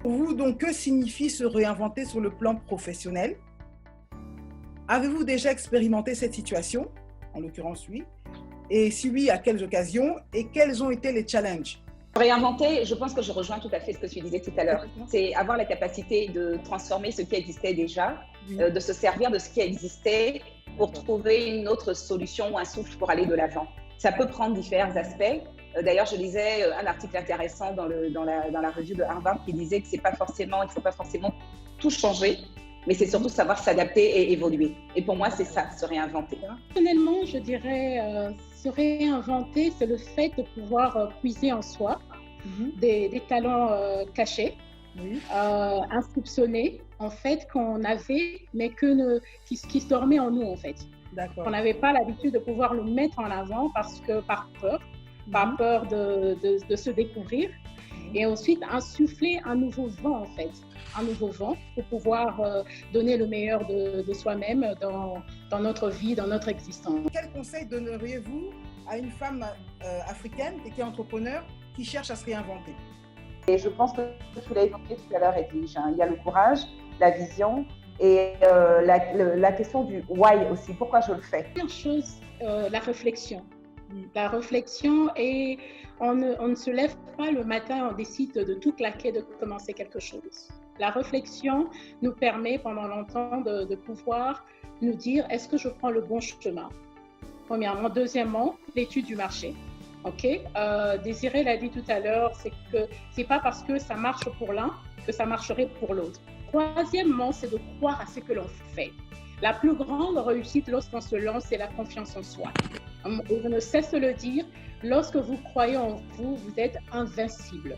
Pour vous, donc, que signifie se réinventer sur le plan professionnel? Avez-vous déjà expérimenté cette situation? En l'occurrence, oui. Et si oui, à quelles occasions? Et quels ont été les challenges? Réinventer, je pense que je rejoins tout à fait ce que tu disais tout à l'heure. C'est avoir la capacité de transformer ce qui existait déjà, Oui. de se servir de ce qui existait pour trouver une autre solution ou un souffle pour aller de l'avant. Ça peut prendre différents aspects. D'ailleurs, je lisais un article intéressant dans la revue de Harvard qui disait que il ne faut pas forcément tout changer, mais c'est surtout savoir s'adapter et évoluer. Et pour moi, c'est ça, se réinventer. Personnellement, je dirais se réinventer, c'est le fait de pouvoir puiser en soi des talents cachés, insoupçonnés, en fait, qu'on avait, mais qui se dormaient en nous, en fait. D'accord. On n'avait pas l'habitude de pouvoir le mettre en avant par peur de se découvrir. Et ensuite, insuffler un nouveau vent, en fait. Un nouveau vent pour pouvoir donner le meilleur de soi-même dans notre vie, dans notre existence. Quel conseil donneriez-vous à une femme africaine qui est entrepreneur, qui cherche à se réinventer? Et je pense que tu l'as évoqué tout à l'heure, Edwige. Il y a le courage, la vision et la question du why aussi. Pourquoi je le fais? Première chose, la réflexion. La réflexion, et on ne se lève pas le matin, on décide de tout claquer, de commencer quelque chose. La réflexion nous permet pendant longtemps de pouvoir nous dire est-ce que je prends le bon chemin? Premièrement. Deuxièmement, l'étude du marché. Désiré l'a dit tout à l'heure, c'est que c'est pas parce que ça marche pour l'un que ça marcherait pour l'autre. Troisièmement, c'est de croire à ce que l'on fait. La plus grande réussite lorsqu'on se lance, c'est la confiance en soi. Je ne cesse de le dire, lorsque vous croyez en vous, vous êtes invincible.